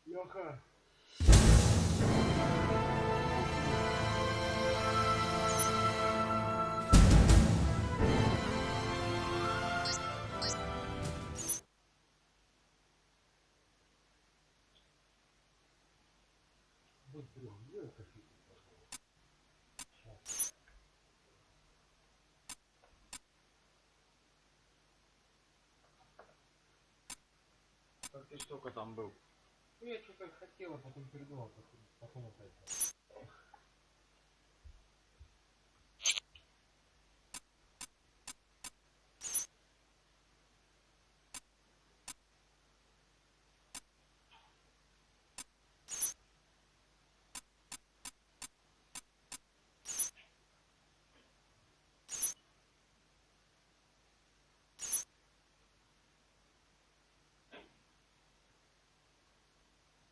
Леха. Как ты столько там был? Ну я что-то хотел, а потом передумал, потом опять.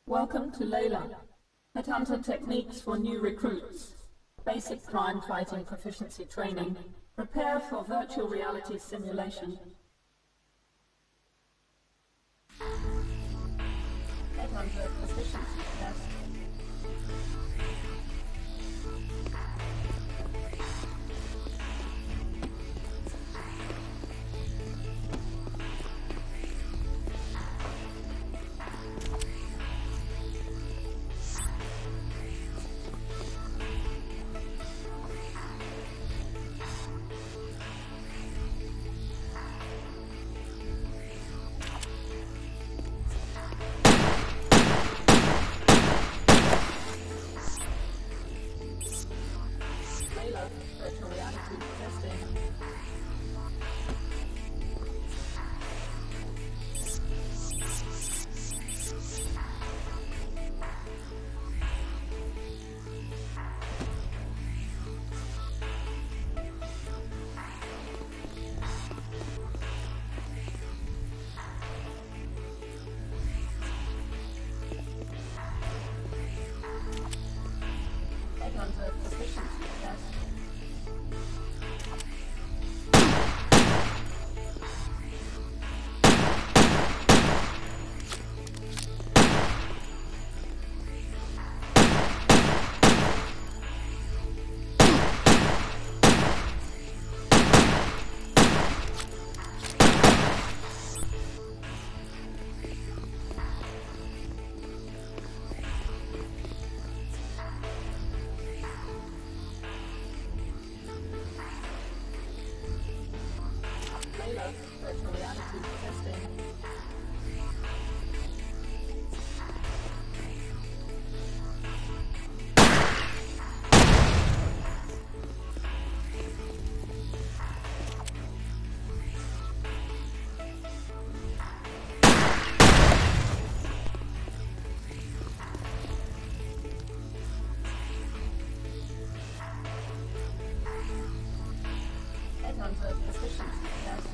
Welcome to Layla, Headhunter techniques for new recruits, basic crime fighting proficiency training, prepare for virtual reality simulation. Headhunter proficiency test. Virtual reality testing. Headhunter proficiency test. Virtual reality testing. Headhunter proficiency test.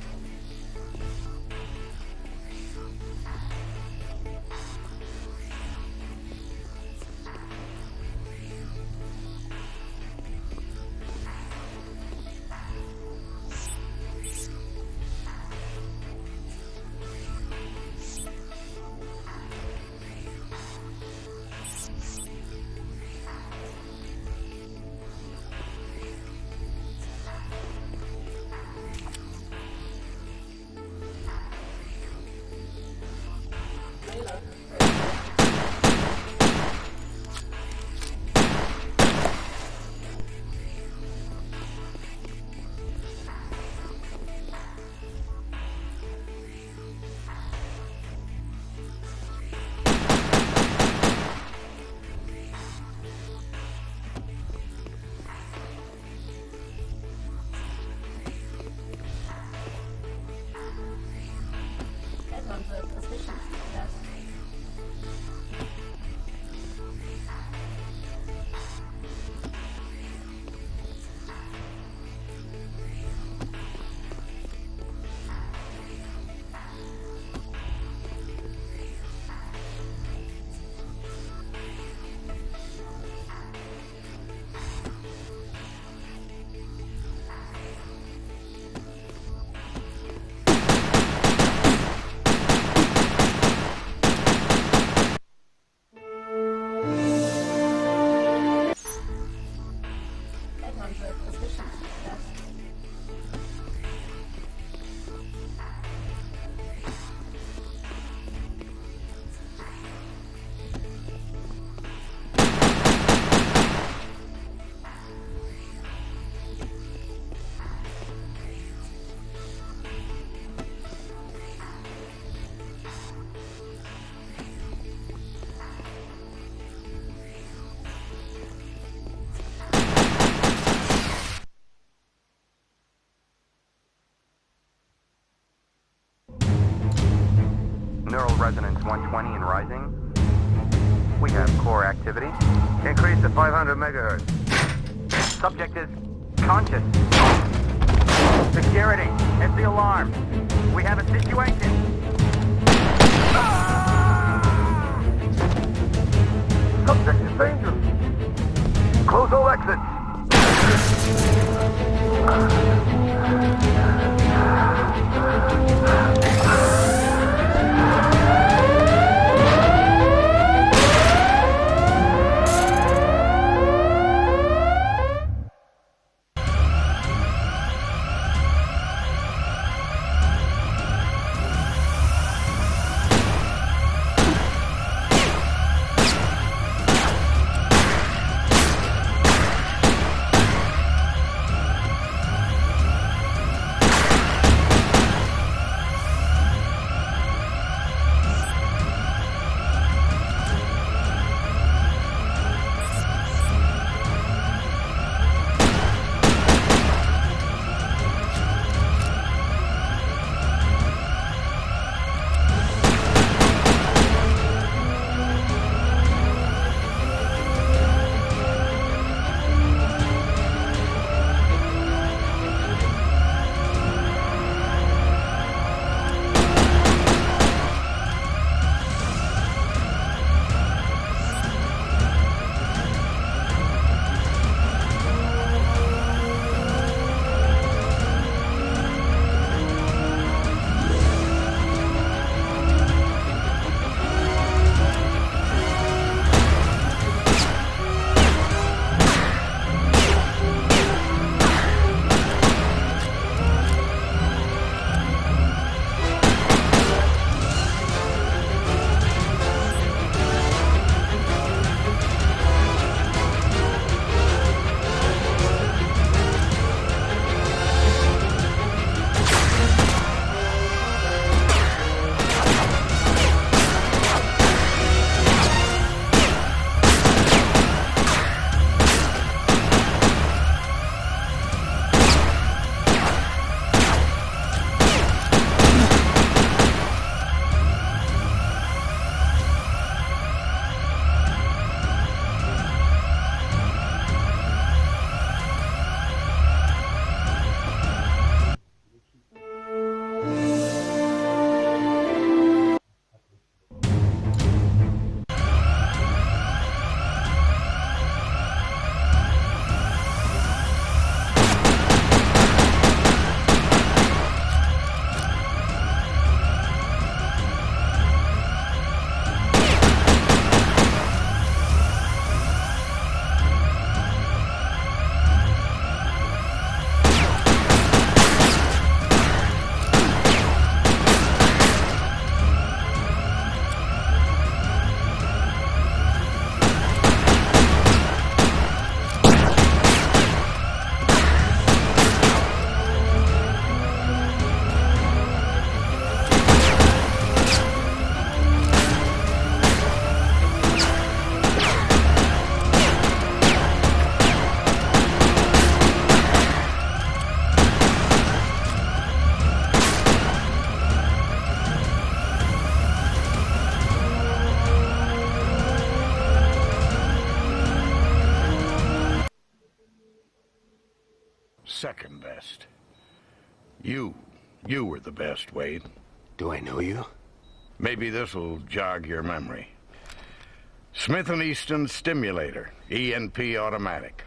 resonance 120 and rising. We have core activity. Increase to 500 megahertz. Subject is conscious. Security, it's the alarm. We have a situation. Subject is dangerous. Close all exits. Second best. You were the best, Wade. Do I know you? Maybe this'll jog your memory. Smith & Easton Stimulator, ENP automatic.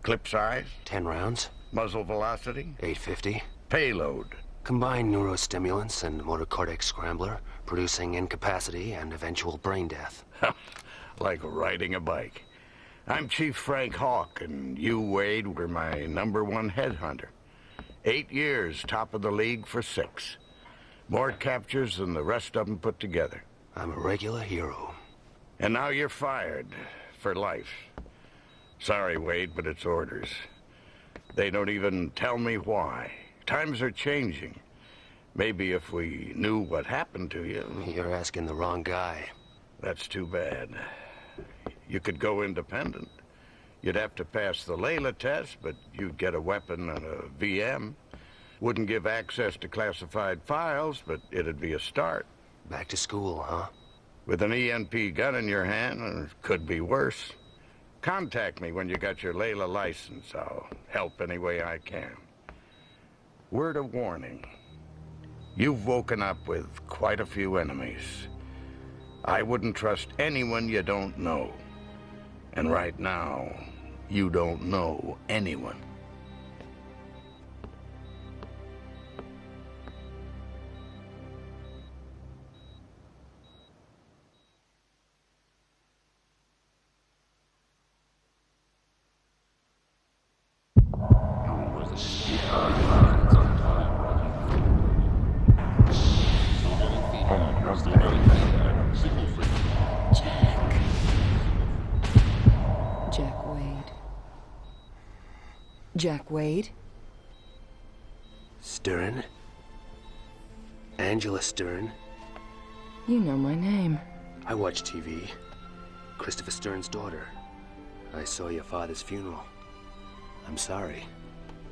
Clip size? 10 rounds. Muzzle velocity? 850. Payload? Combined neurostimulants and motor cortex scrambler, producing incapacity and eventual brain death. Like riding a bike. I'm Chief Frank Hawk, and you, Wade, were my #1 headhunter. 8 years, top of the league for 6. More captures than the rest of them put together. I'm a regular hero. And now you're fired. For life. Sorry, Wade, but it's orders. They don't even tell me why. Times are changing. Maybe if we knew what happened to you... You're asking the wrong guy. That's too bad. You could go independent. You'd have to pass the Layla test, but you'd get a weapon and a VM. Wouldn't give access to classified files, but it'd be a start. Back to school, huh? With an EMP gun in your hand, it could be worse. Contact me when you got your Layla license. I'll help any way I can. Word of warning. You've woken up with quite a few enemies. I wouldn't trust anyone you don't know. And right now, you don't know anyone. Jack Uэйd. Jack Uэйd? Stern? Angela Stern? You know my name. I watch TV. Christopher Stern's daughter. I saw your father's funeral. I'm sorry.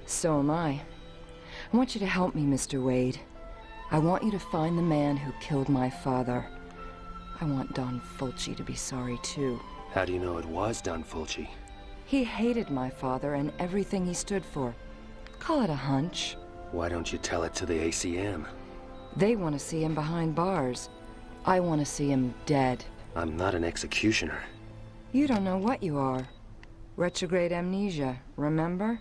So am I. I want you to help me, Mr. Uэйd. I want you to find the man who killed my father. I want Don Fulci to be sorry, too. How do you know it was Don Fulci? He hated my father and everything he stood for. Call it a hunch. Why don't you tell it to the ACM? They want to see him behind bars. I want to see him dead. I'm not an executioner. You don't know what you are. Retrograde amnesia, remember?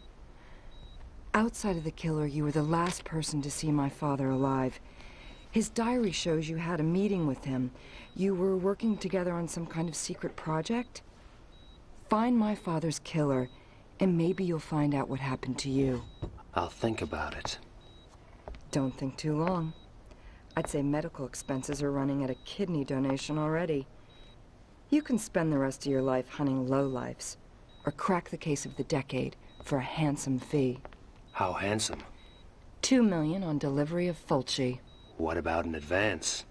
Outside of the killer, you were the last person to see my father alive. His diary shows you had a meeting with him. You were working together on some kind of secret project? Find my father's killer, and maybe you'll find out what happened to you. I'll think about it. Don't think too long. I'd say medical expenses are running at a kidney donation already. You can spend the rest of your life hunting lowlifes, or crack the case of the decade for a handsome fee. How handsome? $2 million on delivery of Fulci. What about an advance?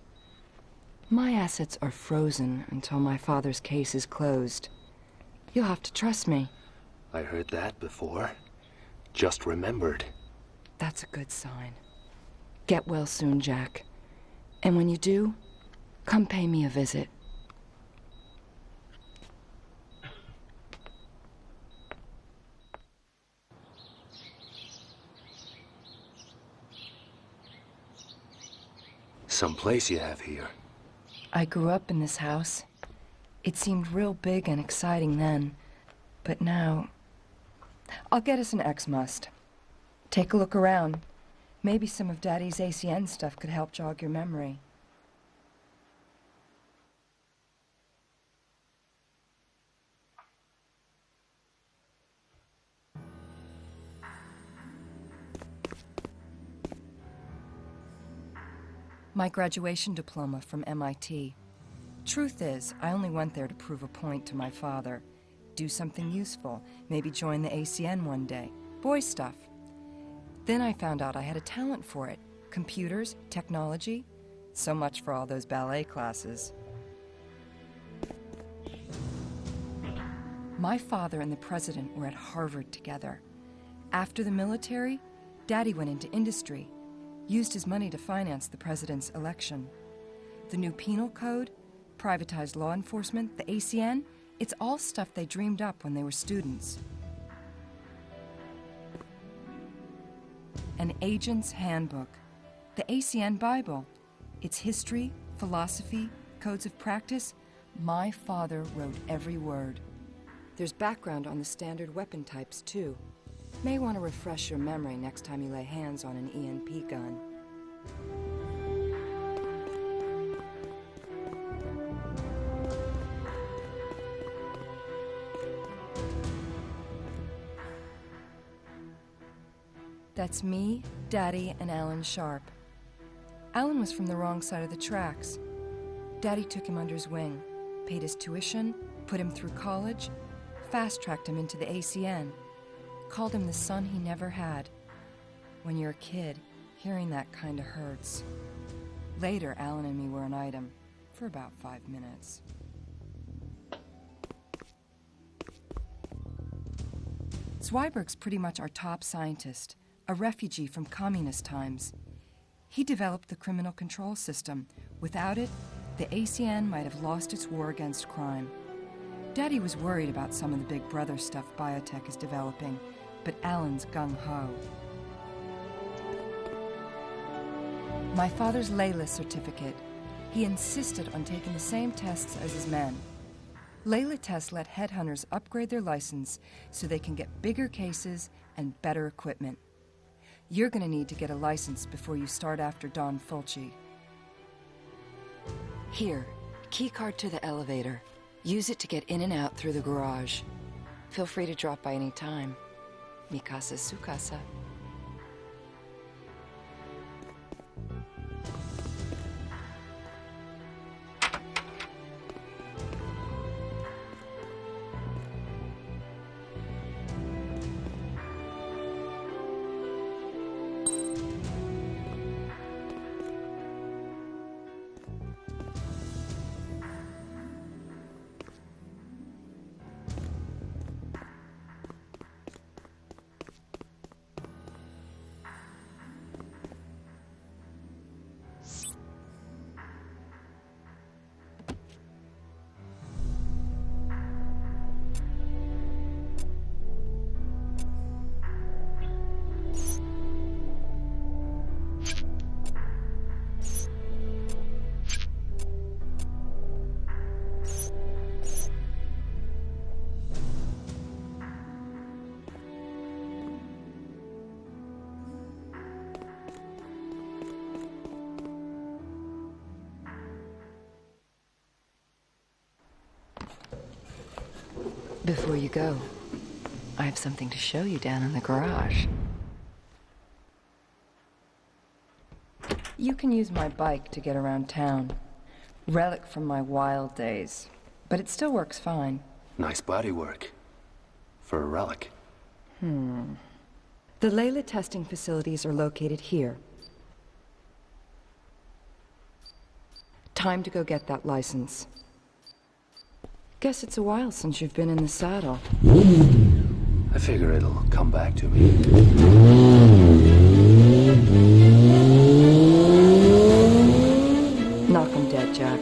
My assets are frozen until my father's case is closed. You'll have to trust me. I heard that before. Just remembered. That's a good sign. Get well soon, Jack. And when you do, come pay me a visit. Some place you have here. I grew up in this house. It seemed real big and exciting then, but now... I'll get us an X-must. Take a look around. Maybe some of Daddy's ACN stuff could help jog your memory. My graduation diploma from MIT. Truth is, I only went there to prove a point to my father. Do something useful, maybe join the ACN one day. Boy stuff. Then I found out I had a talent for it. Computers, technology. So much for all those ballet classes. My father and the president were at Harvard together. After the military, Daddy went into industry. Used his money to finance the president's election. The new penal code, privatized law enforcement, the ACN, it's all stuff they dreamed up when they were students. An agent's handbook, the ACN Bible. Its history, philosophy, codes of practice. My father wrote every word. There's background on the standard weapon types, too. May want to refresh your memory next time you lay hands on an EMP gun. That's me, Daddy, and Alan Sharp. Alan was from the wrong side of the tracks. Daddy took him under his wing, paid his tuition, put him through college, fast-tracked him into the ACN. Called him the son he never had. When you're a kid, hearing that kinda hurts. Later, Alan and me were an item, for about 5 minutes. Zweiberg's pretty much our top scientist, a refugee from communist times. He developed the criminal control system. Without it, the ACN might have lost its war against crime. Daddy was worried about some of the Big Brother stuff biotech is developing, but Alan's gung-ho. My father's Layla certificate. He insisted on taking the same tests as his men. Layla tests let headhunters upgrade their license so they can get bigger cases and better equipment. You're gonna need to get a license before you start after Don Fulci. Here, keycard to the elevator. Use it to get in and out through the garage. Feel free to drop by any time. Mi casa su casa. Before you go, I have something to show you down in the garage. You can use my bike to get around town. Relic from my wild days, but it still works fine. Nice bodywork. For a relic. The Layla testing facilities are located here. Time to go get that license. Guess it's a while since you've been in the saddle. I figure it'll come back to me. Knock 'em dead, Jack.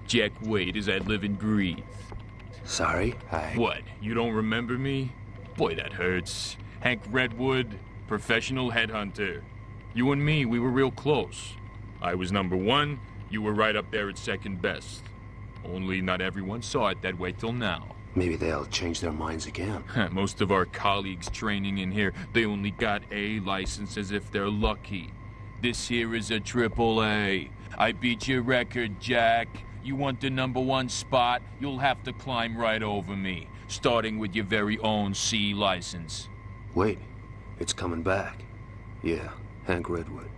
Jack Uэйd as I live and breathe. Sorry, What, you don't remember me? Boy, that hurts. Hank Redwood, professional headhunter. You and me, we were real close. I was number one, you were right up there at second best. Only not everyone saw it that way till now. Maybe they'll change their minds again. Most of our colleagues training in here, they only got A licenses if they're lucky. This here is a AAA. I beat your record, Jack. You want the number one spot, you'll have to climb right over me, starting with your very own C license. Wait, it's coming back. Yeah, Hank Redwood.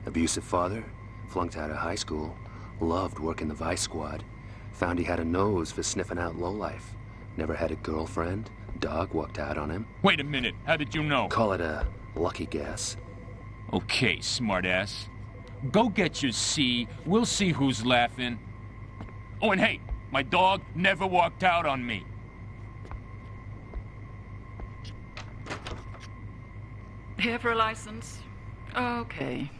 Abusive father, flunked out of high school, loved working the Vice Squad, found he had a nose for sniffing out lowlife. Never had a girlfriend, dog walked out on him. Wait a minute, how did you know? Call it a lucky guess. Okay, smartass. Go get your C, we'll see who's laughing. Oh, and hey, my dog never walked out on me. Here for a license? Okay.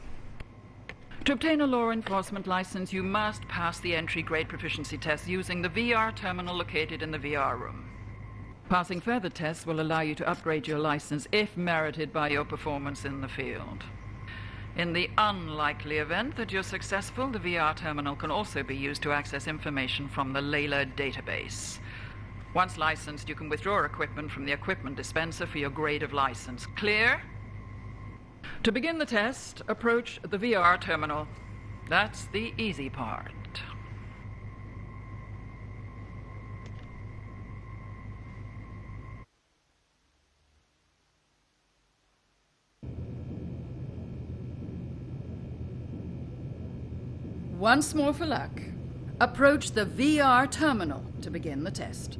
To obtain a law enforcement license, you must pass the entry-grade proficiency test using the VR terminal located in the VR room. Passing further tests will allow you to upgrade your license if merited by your performance in the field. In the unlikely event that you're successful, the VR terminal can also be used to access information from the Layla database. Once licensed, you can withdraw equipment from the equipment dispenser for your grade of license. Clear? To begin the test, approach the VR terminal. That's the easy part. Once more for luck. Approach the VR terminal to begin the test.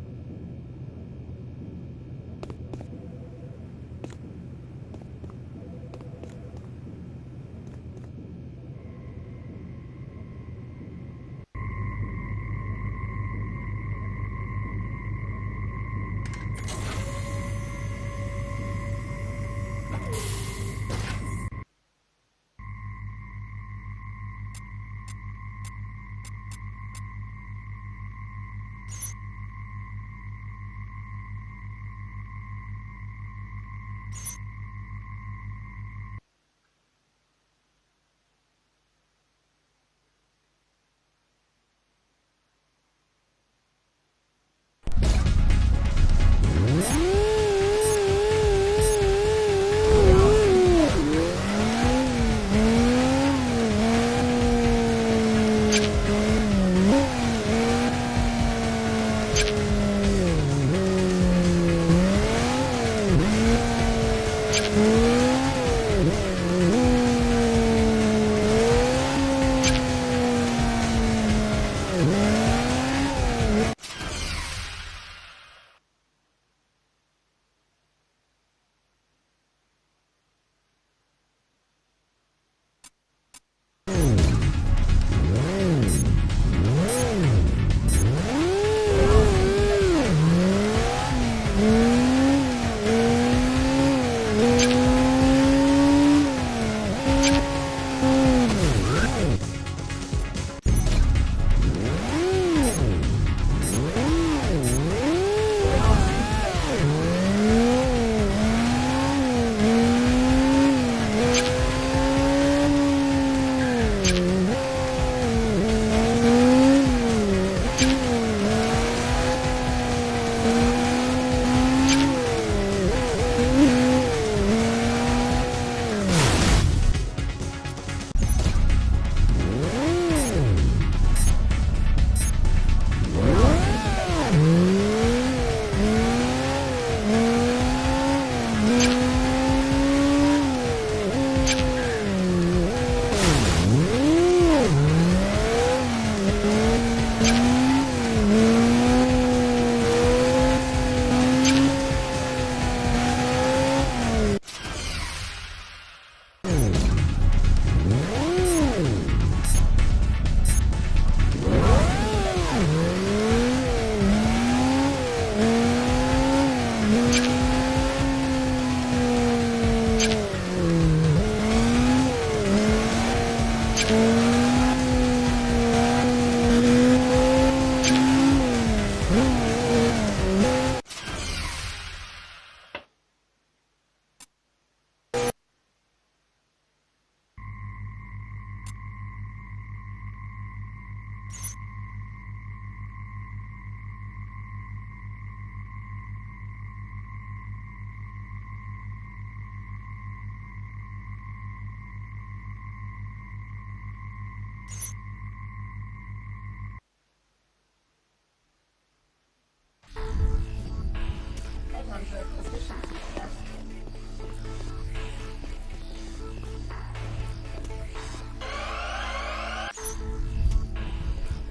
Headhunter proficiency test.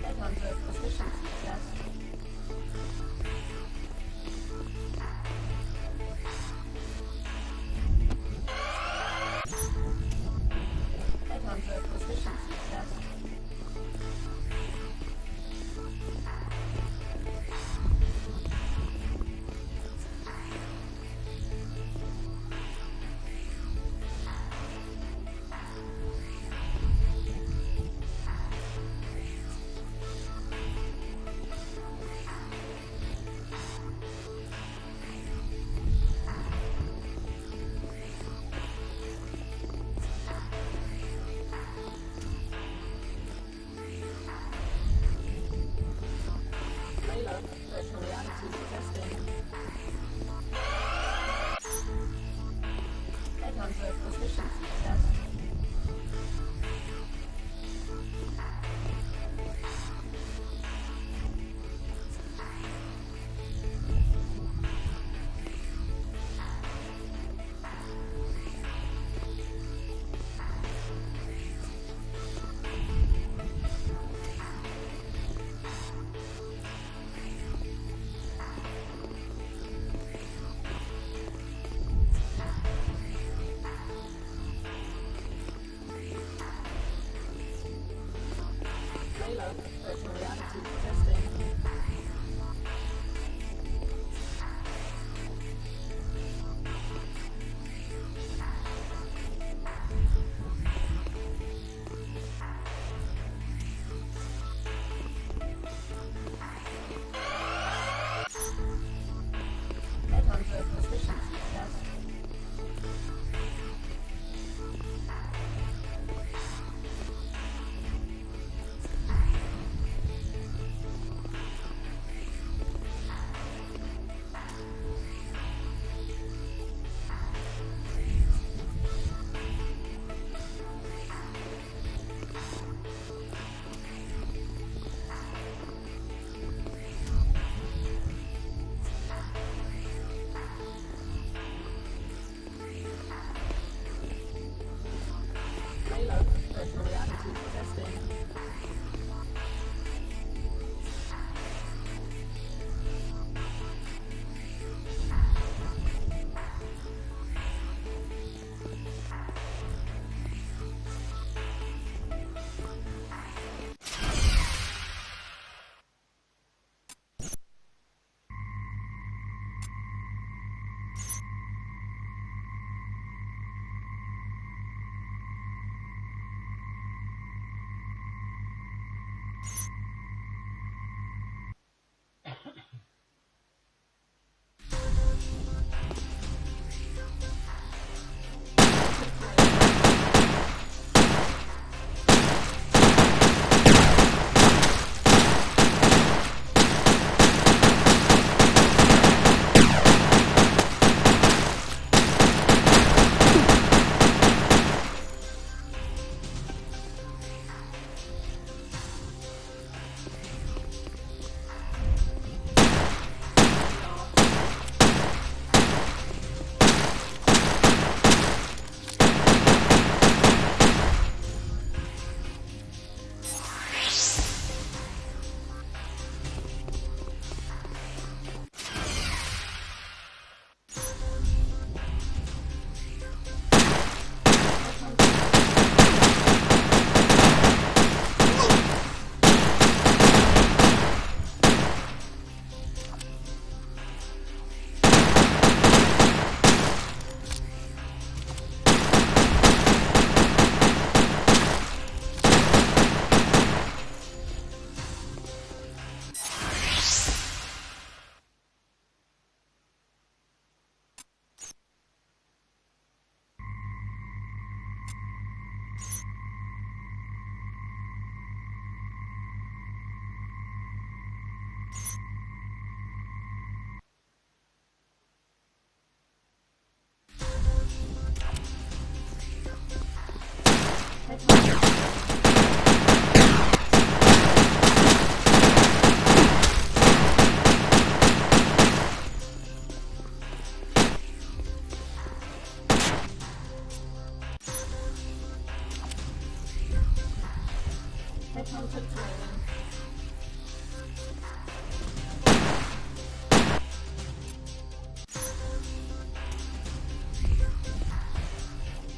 Headhunter proficiency test. Headhunter proficiency test.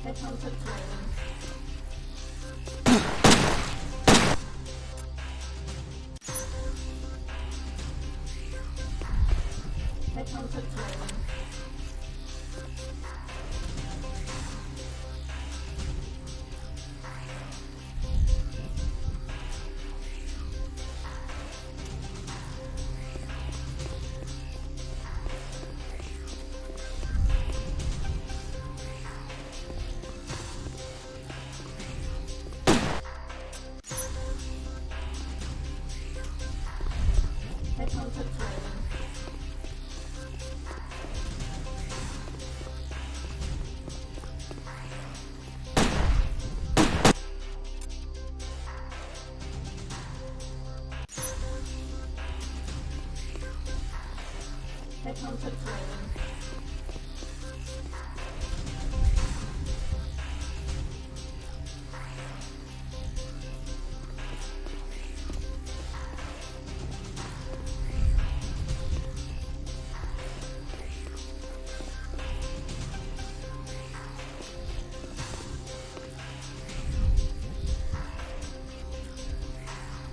Headhunter training. Headhunter training. Headhunter training. Headhunter training.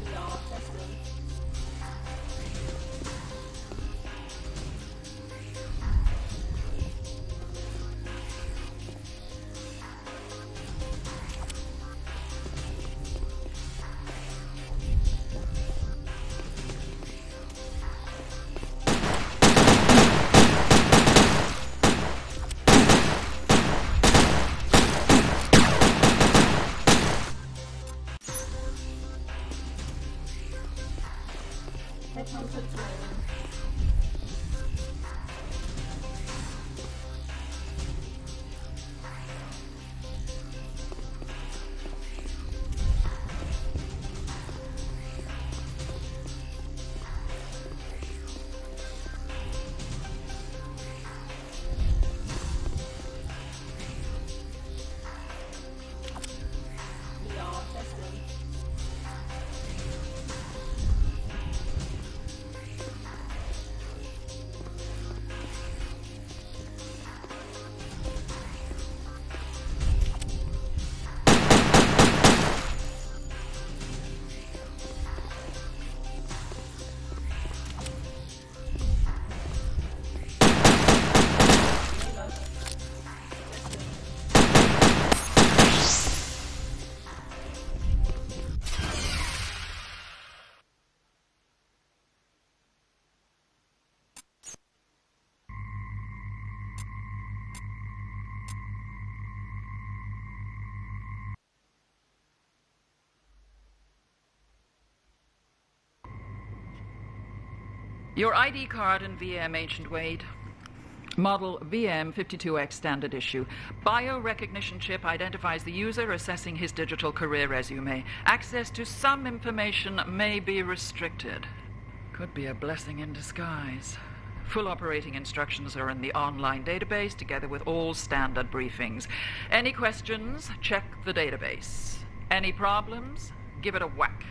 VR testing. Headhunter training. VR testing. Your ID card and VM, Ancient Wade. Model VM52X standard issue. Biorecognition chip identifies the user, assessing his digital career resume. Access to some information may be restricted. Could be a blessing in disguise. Full operating instructions are in the online database, together with all standard briefings. Any questions? Check the database. Any problems? Give it a whack.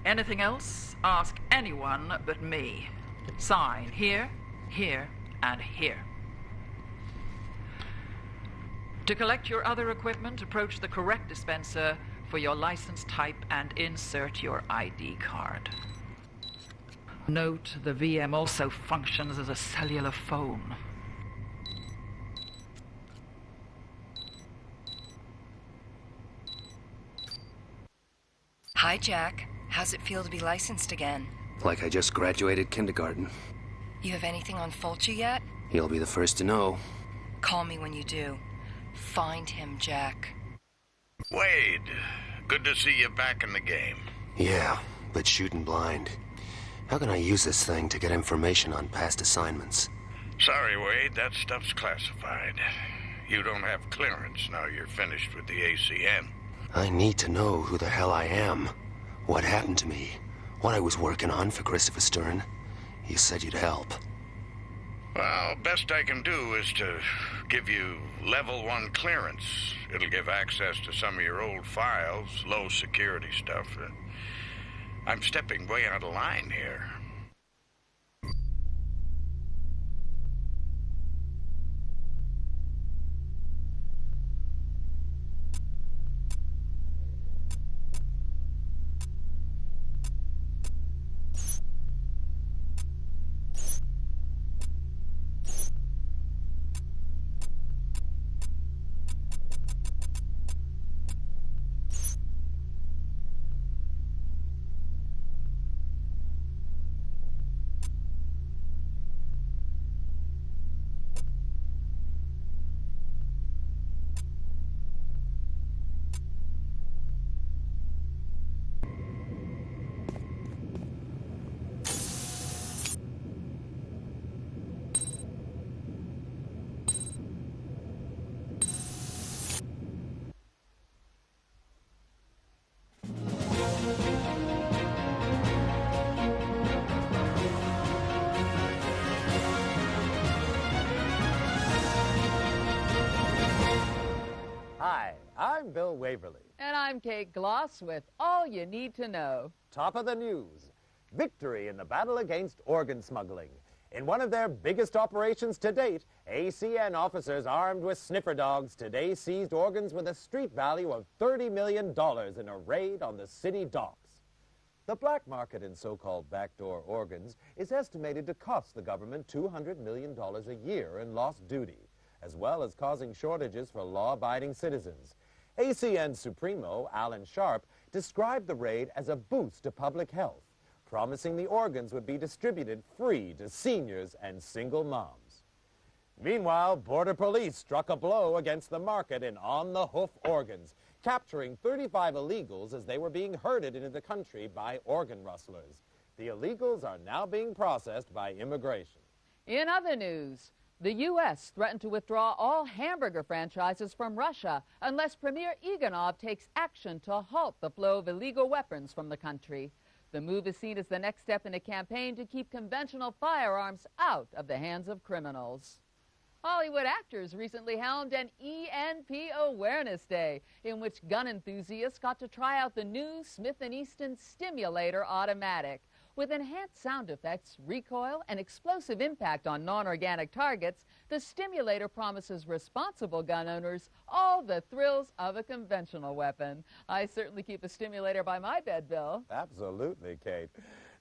Anything else? Ask anyone but me. Sign here, here, and here. To collect your other equipment, approach the correct dispenser for your license type and insert your ID card. Note, the VM also functions as a cellular phone. Hi, Jack. How's it feel to be licensed again? Like I just graduated kindergarten. You have anything on Fulci yet? You'll be the first to know. Call me when you do. Find him, Jack. Wade, good to see you back in the game. Yeah, but shooting blind. How can I use this thing to get information on past assignments? Sorry, Wade, that stuff's classified. You don't have clearance now you're finished with the ACN. I need to know who the hell I am. What happened to me. What I was working on for Kристофера Штерна. You said you'd help. Well, best I can do is to give you level 1 clearance. It'll give access to some of your old files, low security stuff. I'm stepping way out of line here. I'm Bill Waverly. And I'm Kate Gloss with all you need to know. Top of the news. Victory in the battle against organ smuggling. In one of their biggest operations to date, ACN officers armed with sniffer dogs today seized organs with a street value of $30 million in a raid on the city docks. The black market in so-called backdoor organs is estimated to cost the government $200 million a year in lost duty, as well as causing shortages for law-abiding citizens. ACN Supremo, Alan Sharp, described the raid as a boost to public health, promising the organs would be distributed free to seniors and single moms. Meanwhile, Border Police struck a blow against the market in on-the-hoof organs, capturing 35 illegals as they were being herded into the country by organ rustlers. The illegals are now being processed by immigration. In other news, the U.S. threatened to withdraw all hamburger franchises from Russia unless Premier Iganov takes action to halt the flow of illegal weapons from the country. The move is seen as the next step in a campaign to keep conventional firearms out of the hands of criminals. Hollywood actors recently held an ENP Awareness Day, in which gun enthusiasts got to try out the new Smith & Easton Stimulator Automatic. With enhanced sound effects, recoil, and explosive impact on non-organic targets, the Stimulator promises responsible gun owners all the thrills of a conventional weapon. I certainly keep a Stimulator by my bed, Bill. Absolutely, Kate.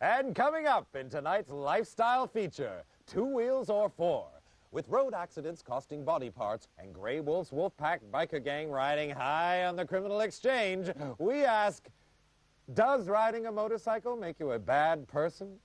And coming up in tonight's lifestyle feature, 2 wheels or 4. With road accidents costing body parts and Grey Wolf's Wolfpack biker gang riding high on the criminal exchange, we ask, does riding a motorcycle make you a bad person?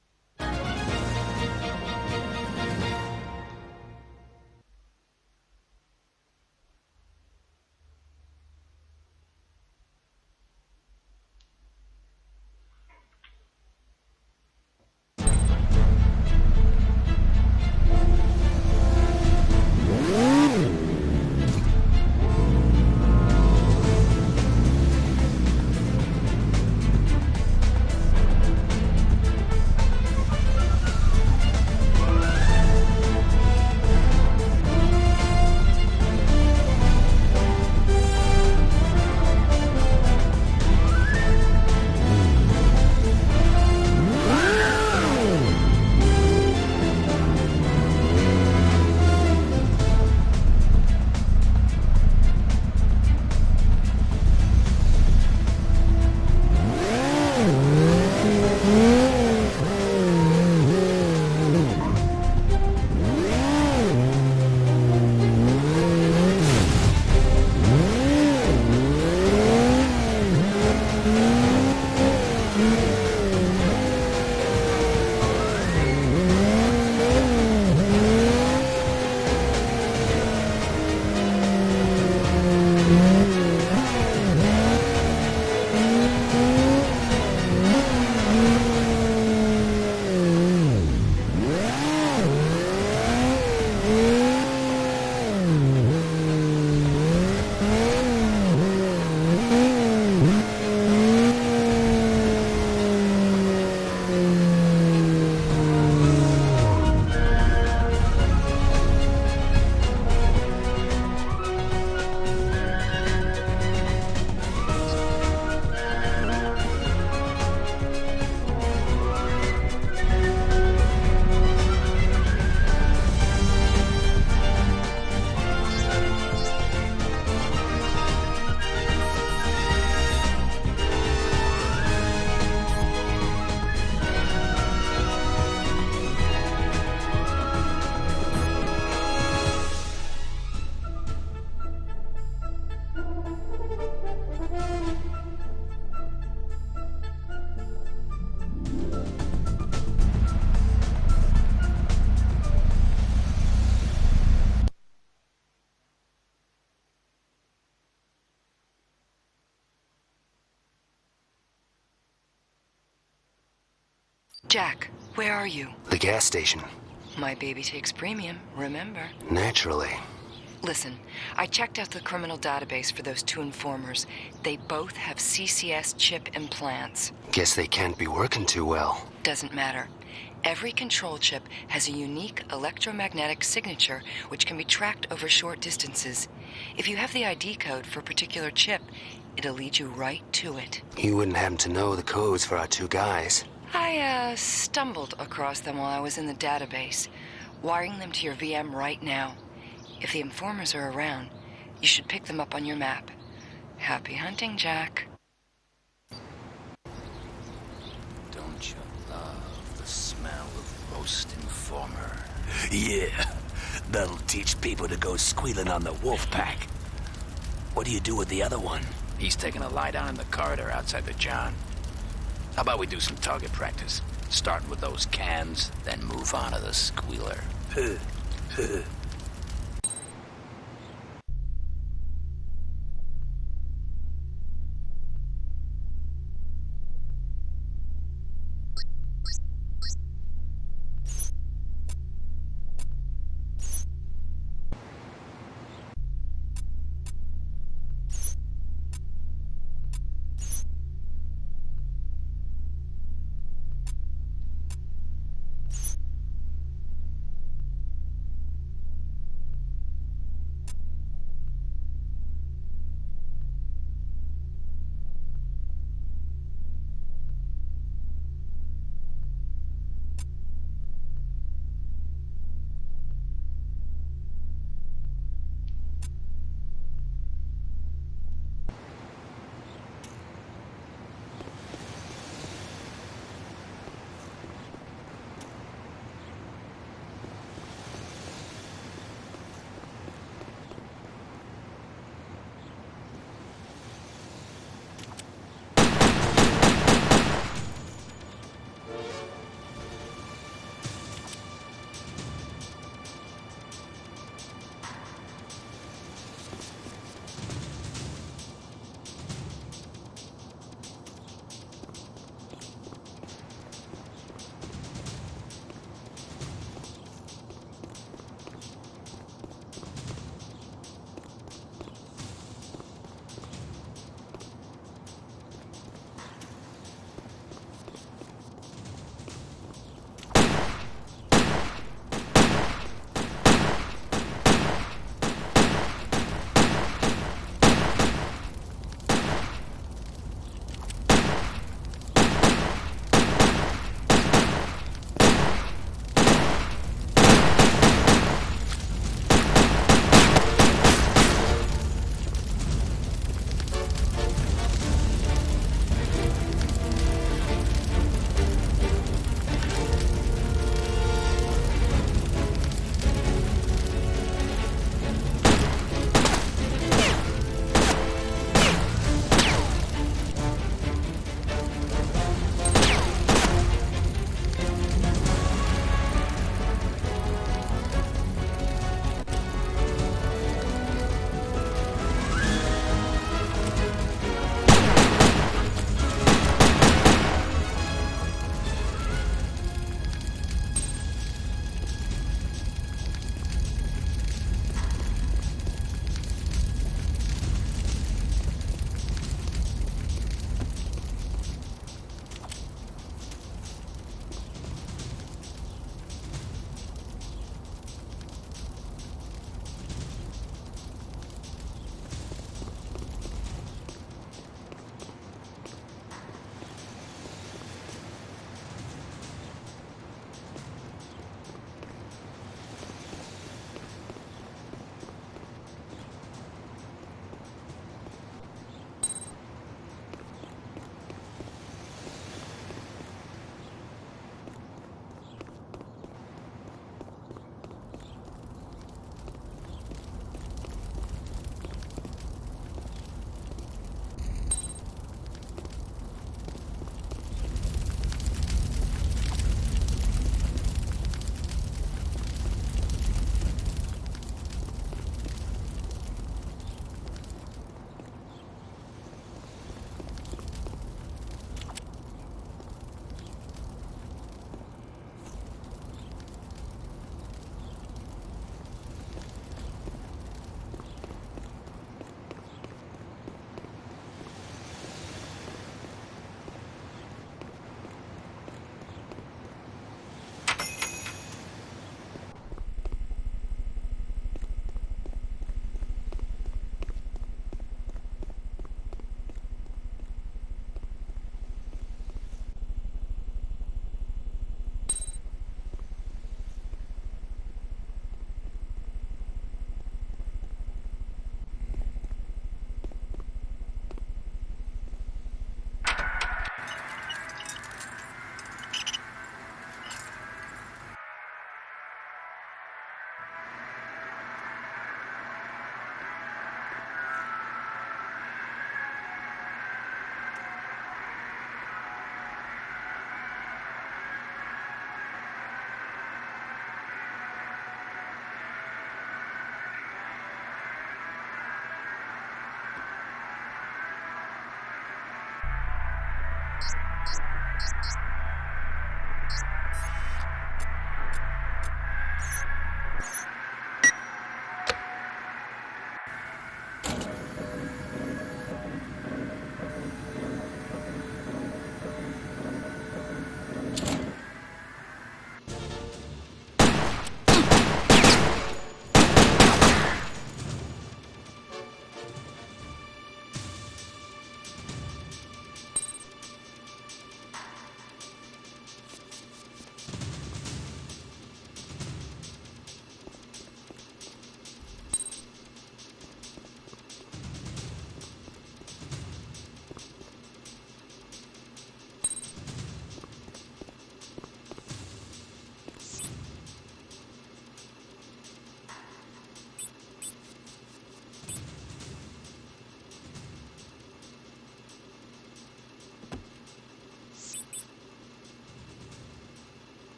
Jack, where are you? The gas station. My baby takes premium, remember? Naturally. Listen, I checked out the criminal database for those two informers. They both have CCS chip implants. Guess they can't be working too well. Doesn't matter. Every control chip has a unique electromagnetic signature which can be tracked over short distances. If you have the ID code for a particular chip, it'll lead you right to it. You wouldn't happen to know the codes for our two guys. I stumbled across them while I was in the database, wiring them to your VM right now. If the informers are around, you should pick them up on your map. Happy hunting, Jack. Don't you love the smell of roast informer? Yeah, that'll teach people to go squealing on the wolf pack. What do you do with the other one? He's taking a lie down in the corridor outside the John. How about we do some target practice? Starting with those cans, then move on to the squealer.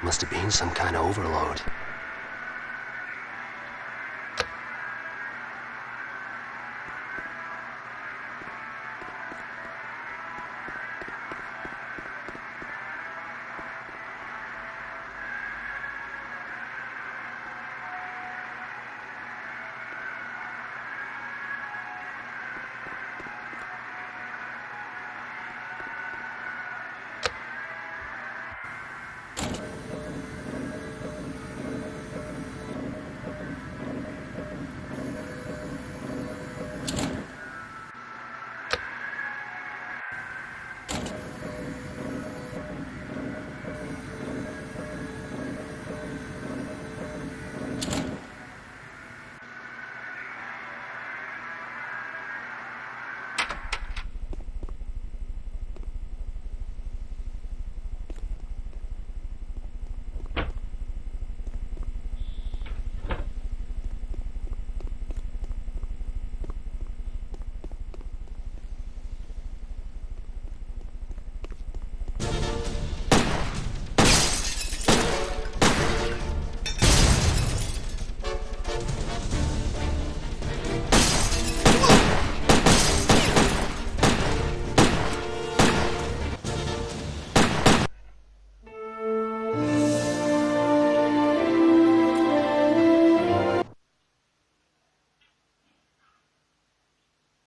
Must have been some kind of overload.